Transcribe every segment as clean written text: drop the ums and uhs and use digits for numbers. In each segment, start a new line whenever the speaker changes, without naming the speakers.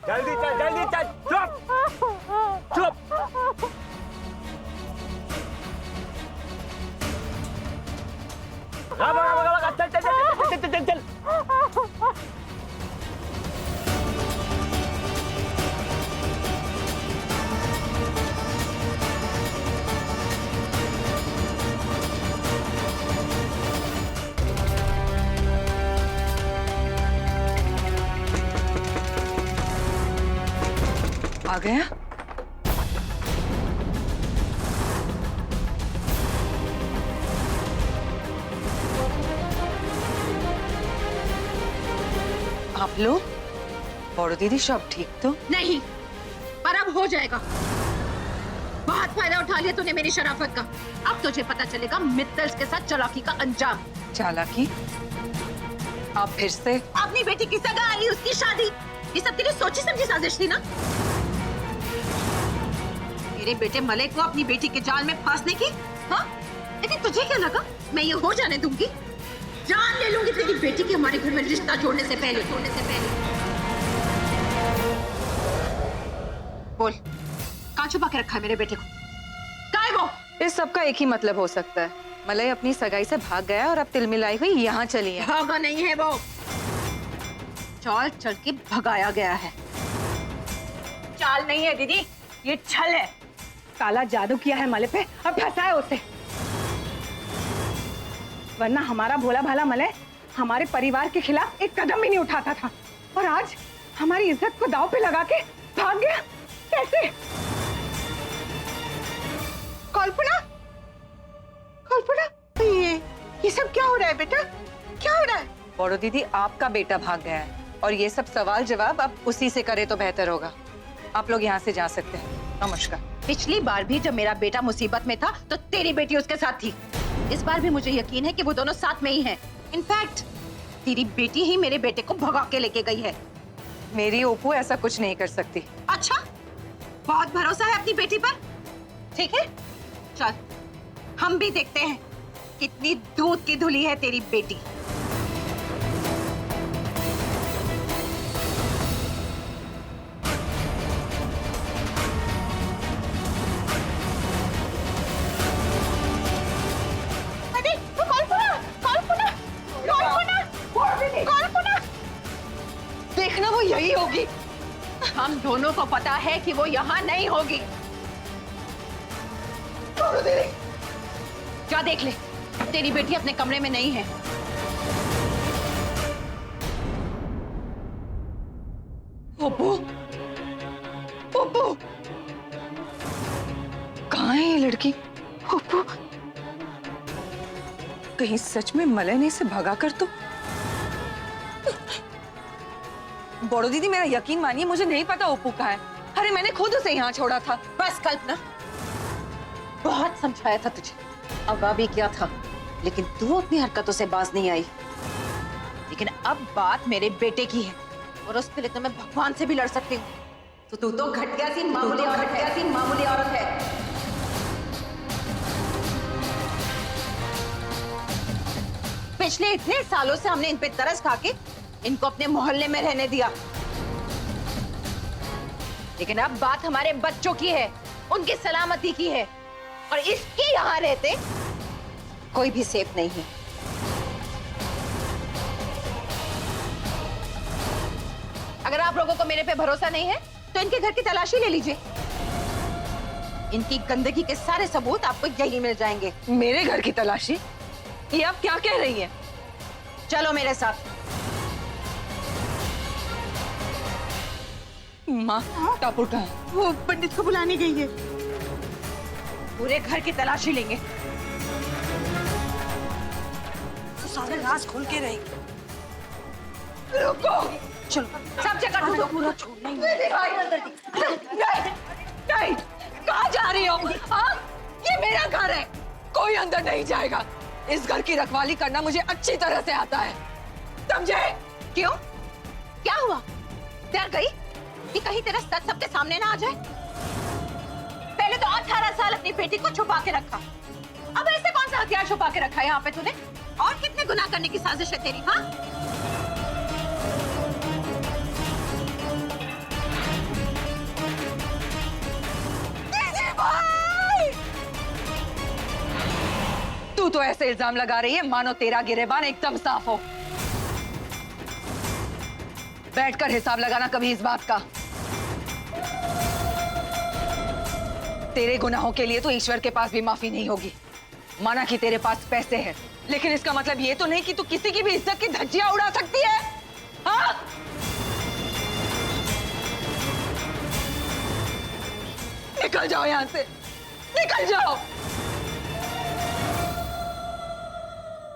जल्दी चल, चुप चुप। भगा, चल।
आ गया। आप लोग बड़ो दीदी सब ठीक तो
नहीं, पर अब हो जाएगा। बहुत फायदा उठा लिया तूने मेरी शराफत का। अब तुझे पता चलेगा मित्तल्स के साथ चालाकी का अंजाम।
चालाकी? आप फिर से?
अपनी बेटी की सगाई, उसकी शादी, ये सब तेरी सोची समझी साजिश थी ना? मेरे बेटे मलय को अपनी बेटी के जाल में फांसने की? हाँ? लेकिन तुझे क्या लगा मैं ये हो जाने दूंगी? जान ले लूंगी तेरी बेटी की हमारे घर में रिश्ता जोड़ने से पहले। बोल, कहाँ छुपा के रखा है मेरे बेटे को? कहाँ है वो?
इस सब का एक ही मतलब हो सकता है, मलय अपनी सगाई से भाग गया और अब तिलमिलाई हुई यहाँ चली है।
भागा नहीं है वो, चाल चल के भगाया गया है।
चाल नहीं है दीदी, ये छल है। काला जादू किया है मलय पे और फंसा है उसे। वरना हमारा भोला भाला मलय हमारे परिवार के खिलाफ एक कदम भी नहीं उठाता था, और आज हमारी इज्जत को दांव पे लगा के भाग गया। कैसे?
कल्पना, कल्पना, ये सब क्या हो रहा है बेटा? क्या हो रहा है?
बड़ो दीदी, आपका बेटा भाग गया है और ये सब सवाल जवाब आप उसी से करे तो बेहतर होगा। आप लोग यहाँ से जा सकते हैं। नमस्कार।
पिछली बार भी जब मेरा बेटा मुसीबत में था तो तेरी बेटी उसके साथ थी। इस बार भी मुझे यकीन है कि वो दोनों साथ में ही हैं। इनफैक्ट तेरी बेटी ही मेरे बेटे को भगा के लेके गई है।
मेरी ओपू ऐसा कुछ नहीं कर सकती।
अच्छा, बहुत भरोसा है अपनी बेटी पर। ठीक है, चल हम भी देखते हैं कितनी दूध की धुली है तेरी बेटी। अरे वो कल्पना,
देखना वो यही होगी।
हम दोनों को पता है कि वो यहाँ नहीं होगी। जा देख ले, तेरी बेटी अपने कमरे में नहीं है।
ओपू, ओपू, कहाँ है ये लड़की? ओपू, कहीं सच में मलय ने इसे भगा कर तो? बड़ो दीदी, मेरा यकीन मानिए, मुझे नहीं पता ओपू कहाँ है। अरे मैंने खुद उसे यहाँ छोड़ा था।
बस कल्पना, बहुत समझाया था तुझे, अगा भी किया था, लेकिन तू अपनी हरकतों से बाज नहीं आई। लेकिन अब बात मेरे बेटे की है और उसके लिए तो मैं भगवान से भी लड़ सकती हूँ। तो तू तो घटिया सी मामूली औरत है। पिछले इतने सालों से हमने इन पे तरस खा के इनको अपने मोहल्ले में रहने दिया, लेकिन अब बात हमारे बच्चों की है, उनकी सलामती की है, और इसके यहाँ रहते कोई भी सेफ नहीं है। अगर आप लोगों को मेरे पे भरोसा नहीं है तो इनके घर की तलाशी ले लीजिए। इनकी गंदगी के सारे सबूत आपको यही मिल जाएंगे।
मेरे घर की तलाशी? ये आप क्या कह रही हैं?
चलो मेरे साथ।
माँ, टापू कहाँ है?
वो पंडित को बुलाने गई है। पूरे घर की तलाशी लेंगे।
तो सारे राज खोल के रहेंगे।
रुको, चलो सब जगह ढूंढो।
पूरा छोड़ना ही
नहीं, कहाँ जा रही हो? हाँ? ये मेरा घर है, कोई अंदर नहीं जाएगा। इस घर की रखवाली करना मुझे अच्छी तरह से आता है, समझे?
क्यों? क्या हुआ? डर गई कि कहीं तेरा सच सबके सामने ना आ जाए? पहले तो 18 साल अपनी बेटी को छुपा के रखा, अब ऐसे कौन सा हथियार छुपा के रखा है यहाँ पे तूने? और कितने गुनाह करने की साजिश है तेरी? हाँ,
तू तो ऐसे इल्जाम लगा रही है मानो तेरा गिरेबान एकदम साफ हो। बैठकर हिसाब लगाना कभी इस बात का। तेरे गुनाहों के लिए तो ईश्वर के पास भी माफी नहीं होगी। माना कि तेरे पास पैसे हैं, लेकिन इसका मतलब ये तो नहीं कि तू किसी की भी इज्जत की धज्जियां उड़ा सकती है। हाँ? निकल जाओ यहां से, निकल जाओ।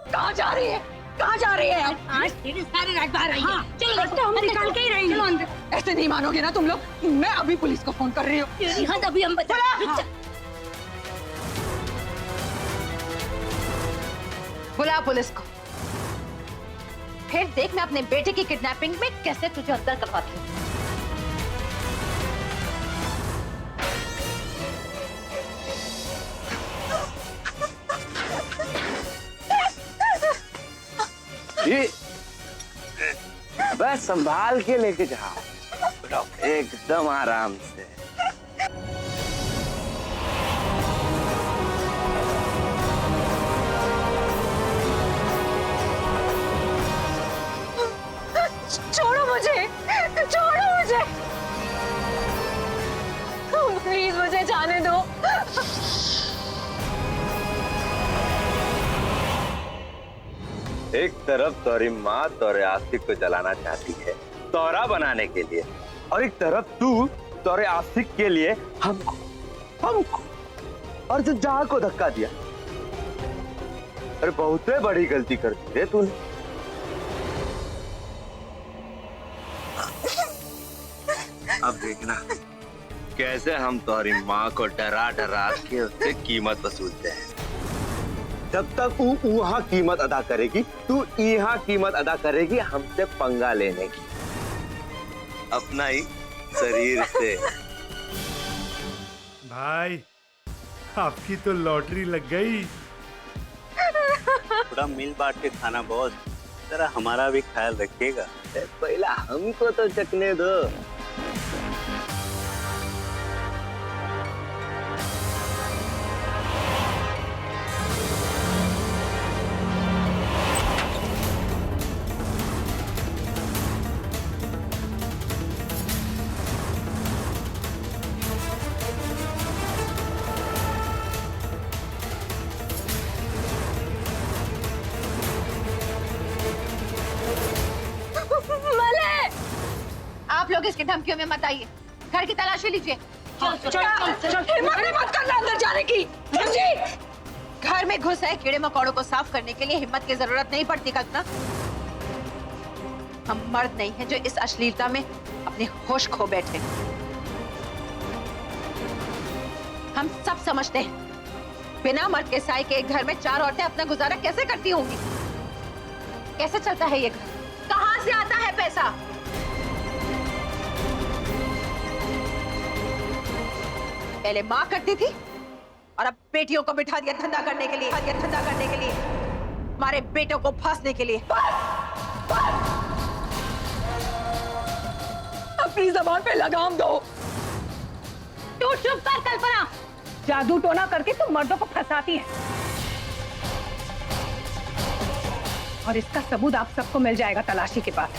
कहाँ जा रही है? कहाँ जा रही है?
आज तेरी सारी रात बाहर आई है। चलो हम निकाल के ही रहेंगे। चलो अंदर।
ऐसे नहीं मानोगे ना तुम लोग। मैं अभी पुलिस को फोन कर रही हूँ।
तेरी हद अभी हम बता।
बुला पुलिस को। फिर देख मैं अपने बेटे की किडनैपिंग में कैसे तुझे अंदर करवाती हूँ।
बस संभाल के लेके जाओ, एकदम आराम से।
छोड़ो मुझे, छोड़ो मुझे, प्लीज मुझे जाने दो।
एक तरफ तोरी माँ तोरे आशिक को जलाना चाहती है तोरा बनाने के लिए, और एक तरफ तू तोरे आशिक के लिए हमको और जो जहां को धक्का दिया। अरे बहुत बड़ी गलती कर दी रे तूने। अब देखना कैसे हम तोरी माँ को डरा डरा के उससे कीमत वसूलते हैं। जब तक वो वहां कीमत अदा करेगी, तू यहाँ कीमत अदा करेगी हमसे पंगा लेने की, अपना ही शरीर से।
भाई आपकी तो लॉटरी लग गई।
थोड़ा मिल बांट के खाना बॉस, जरा हमारा भी ख्याल रखिएगा।
पहला हमको तो चखने दो।
आप लोग इसकी धमकियों में मत आइए, घर की तलाशी लीजिए।
हिम्मत मत करना अंदर जाने की, समझी?
घर में घुस है कीड़े मकोड़ों को साफ करने के लिए हिम्मत की जरूरत नहीं पड़ती कल्पना। हम मर्द नहीं हैं जो इस अश्लीलता में अपने होश खो बैठे। हम सब समझते हैं बिना मर्द के साए के एक घर में 4 औरतें अपना गुजारा कैसे करती होंगी। कैसे चलता है ये घर, कहां से आता है पैसा। पहले माँ करती थी और अब बेटियों को बिठा दिया धंधा करने के लिए, हमारे बेटों को फांसने के लिए।
अपनी जबान पे लगाम दो।
तू चुप कर कल्पना, जादू टोना करके तू मर्दों को फंसाती है, और इसका सबूत आप सबको मिल जाएगा तलाशी के पास।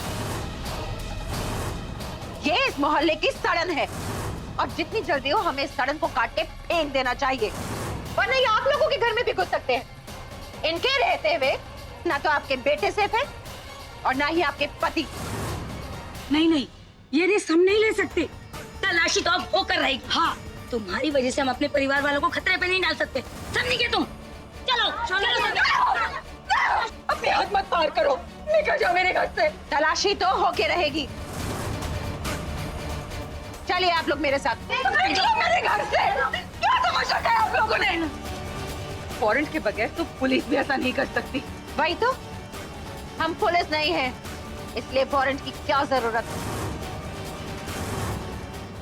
ये इस मोहल्ले की सड़न है और जितनी जल्दी हो हमें इस सड़न को काट के फेंक देना चाहिए, वरना ये आप लोगों के घर में भी घुस सकते हैं। इनके रहते हुए ना तो आपके बेटे सेफ है और ना ही आपके पति।
नहीं, ये रिस्क हम नहीं ले सकते। तलाशी तो अब होकर रहेगी। हाँ, तुम्हारी वजह से हम अपने परिवार वालों को खतरे पे नहीं डाल सकते, समझी क्या तुम? चलो
अपने हाथ मत पार करो, निकल जाओ मेरे घर से।
तलाशी तो होके रहेगी। चलिए आप लोग मेरे साथ।
निकलो मेरे घर से। क्या समझ रखा है आप लोगों ने? वारंट के बगैर तो पुलिस भी ऐसा नहीं कर सकती।
वही तो, हम पुलिस नहीं हैं, इसलिए वारंट की क्या जरूरत।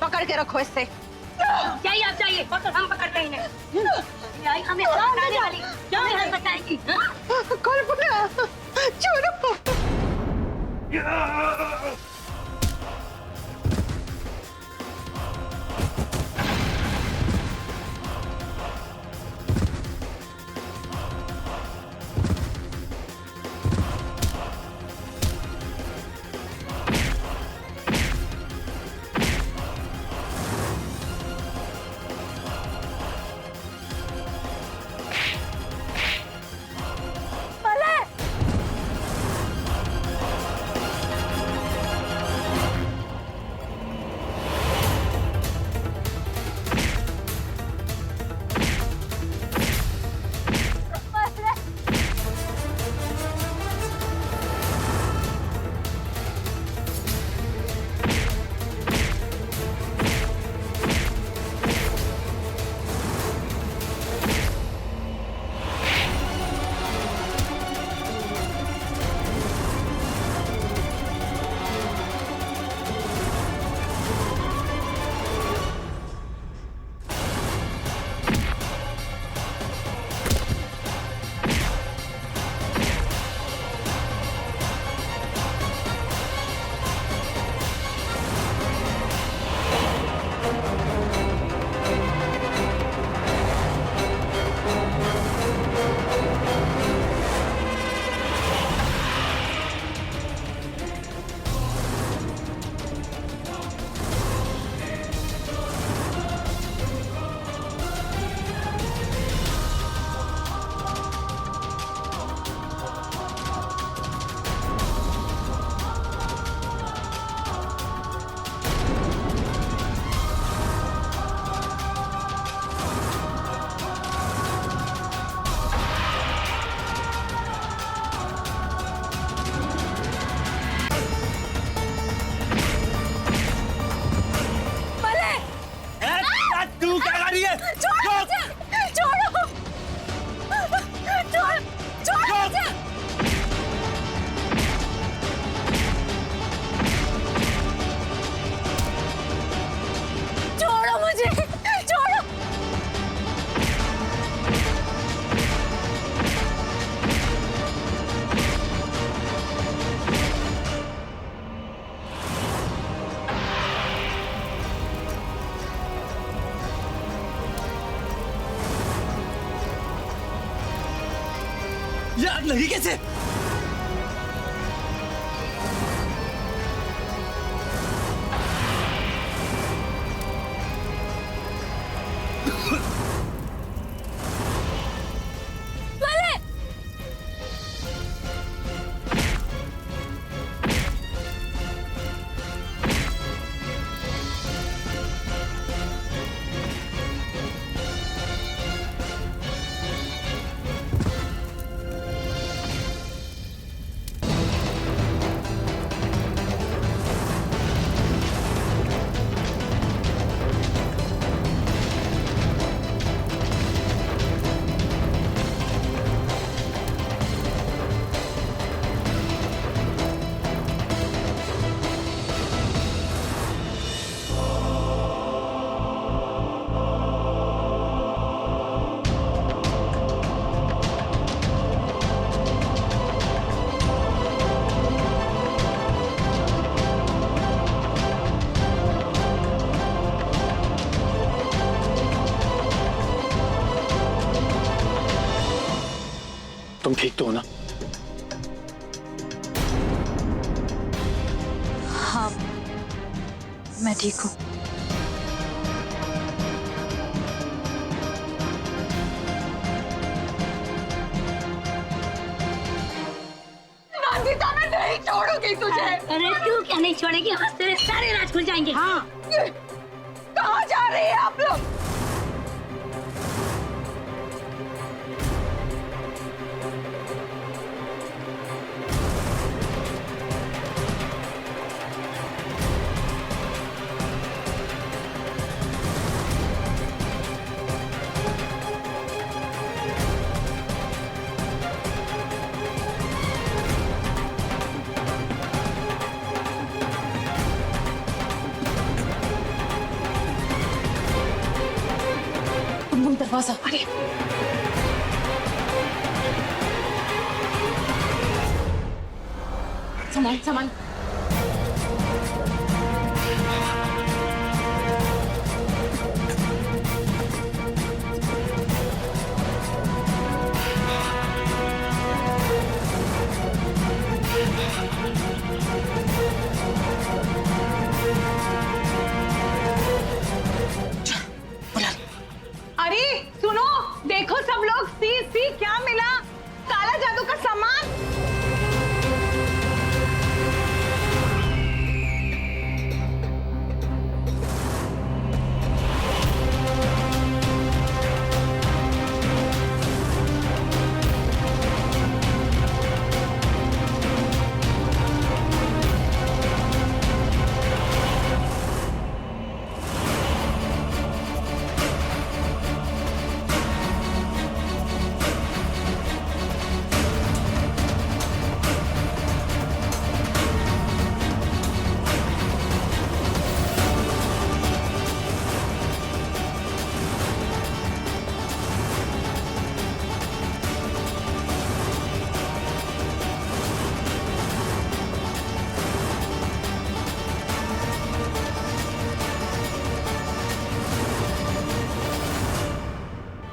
पकड़ के रखो इससे।
चाहिए आप चाहिए, हम पकड़ते ही नहीं। हमें बताने वाली क्या हमें बताएगी?
कल्पना छोड़ो।
लगी कैसे? तुम ठीक तो हो ना?
हाँ, मैं ठीक हूँ।
नंदिता, मैं नहीं छोड़ूंगी तुझे।
अरे तू क्या नहीं छोड़ेगी? आज तेरे सारे राज खुल जाएंगे। हाँ,
कहाँ जा रहे हैं आप लोग?
दरवाजा। अरे सामान सामान।
अरे सुनो, देखो सब लोग, सी क्या मिला? काला जादू का सामान।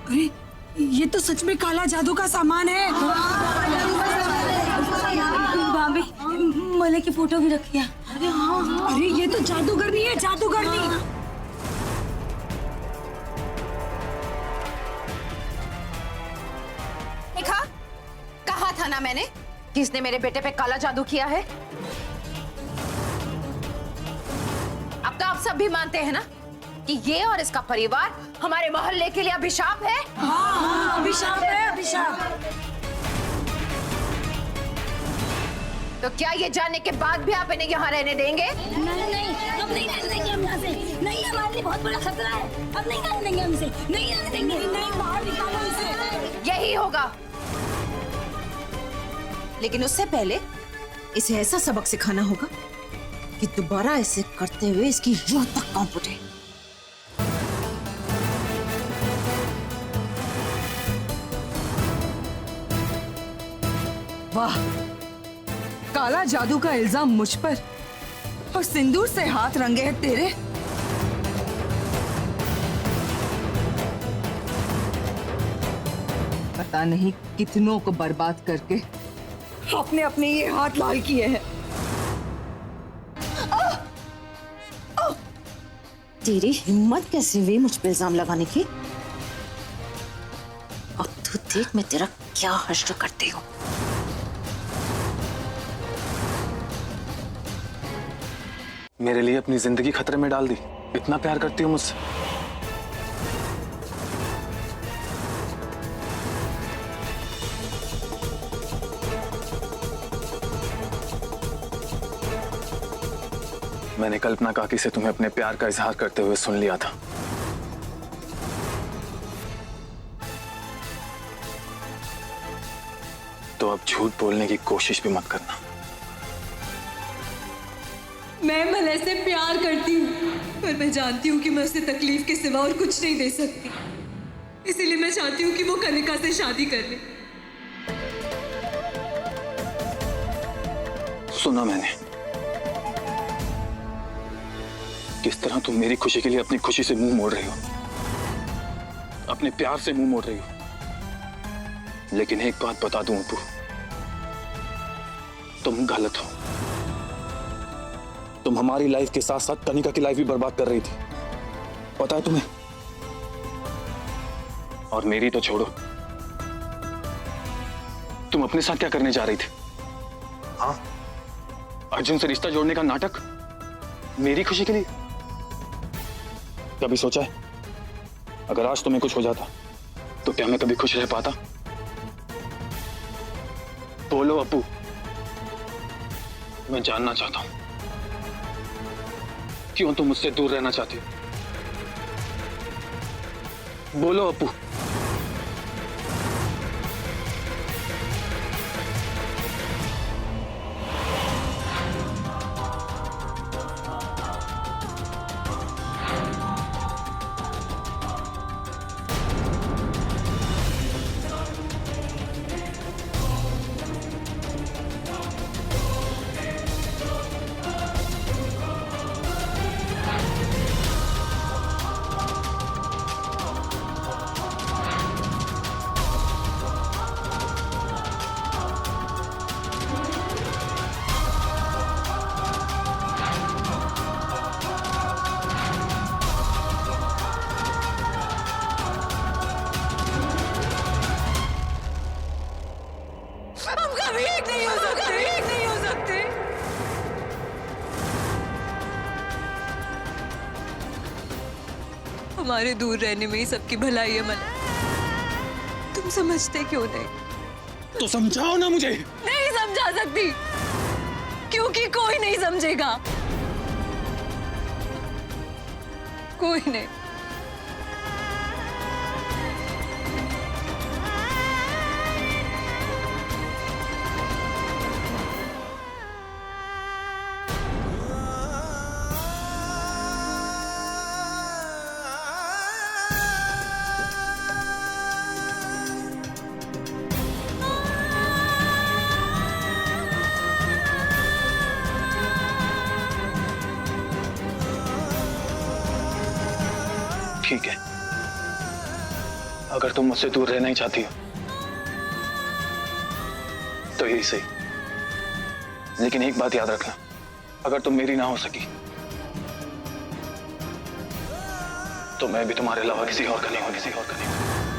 अरे ये तो सच में काला जादू का सामान है। भाभी, मले की फोटो भी रखी है। अरे ये तो जादूगरनी है, जादूगरनी।
देखा, कहा था ना मैंने कि इसने मेरे बेटे पे काला जादू किया है। अब तो आप सब भी मानते हैं ना कि ये और इसका परिवार हमारे मोहल्ले के लिए अभिशाप है।
हाँ, अभिशाप है, अभिशाप।
तो क्या ये जानने के बाद भी आप इन्हें यहाँ रहने देंगे?
नहीं नहीं, अब नहीं रहने देंगे हम यहाँ से। नहीं, हमारे लिए बहुत बड़ा खतरा है। अब नहीं रहने देंगे हमसे, नहीं रहने देंगे। नहीं, बाहर निकालो इसे।
यही होगा, लेकिन उससे पहले इसे ऐसा सबक सिखाना होगा कि दोबारा इसे करते हुए इसकी रूह तक कांप उठे।
वाह, काला जादू का इल्जाम मुझ पर और सिंदूर से हाथ रंगे हैं तेरे। पता नहीं कितनों को बर्बाद करके आपने अपने ये हाथ लाल किए हैं।
तेरी हिम्मत कैसे हुई मुझ पे इल्जाम लगाने की? अब तू देख मैं तेरा क्या हश्र करती हूँ।
मेरे लिए अपनी जिंदगी खतरे में डाल दी। इतना प्यार करती हो मुझसे? मैंने कल्पना काकी से तुम्हें अपने प्यार का इजहार करते हुए सुन लिया था। तो अब झूठ बोलने की कोशिश भी मत करना।
मैं मलय से प्यार करती हूँ, पर मैं जानती हूँ कि मैं उसे तकलीफ के सिवा और कुछ नहीं दे सकती। इसीलिए मैं चाहती हूँ कि वो कनिका से शादी कर ले।
सुना मैंने किस तरह तुम मेरी खुशी के लिए अपनी खुशी से मुंह मोड़ रही हो, अपने प्यार से मुंह मोड़ रही हो। लेकिन एक बात बता दूं अपू, तुम गलत हो। तुम हमारी लाइफ के साथ साथ कनिका की लाइफ भी बर्बाद कर रही थी, पता है तुम्हें? और मेरी तो छोड़ो, तुम अपने साथ क्या करने जा रही थी? हाँ, अर्जुन से रिश्ता जोड़ने का नाटक मेरी खुशी के लिए? कभी सोचा है अगर आज तुम्हें कुछ हो जाता तो क्या मैं कभी खुश रह पाता? बोलो अपू, मैं जानना चाहता हूं क्यों तुम मुझसे दूर रहना चाहती हो? बोलो अपू।
हमारे दूर रहने में ही सबकी भलाई है मलय। तुम समझते क्यों नहीं?
तो समझाओ ना मुझे।
नहीं समझा सकती, क्योंकि कोई नहीं समझेगा। कोई नहीं।
ठीक है, अगर तुम मुझसे दूर रहना ही चाहती हो तो यही सही। लेकिन एक बात याद रखना, अगर तुम मेरी ना हो सकी तो मैं भी तुम्हारे अलावा किसी और का नहीं हूं, किसी और का नहीं हूं।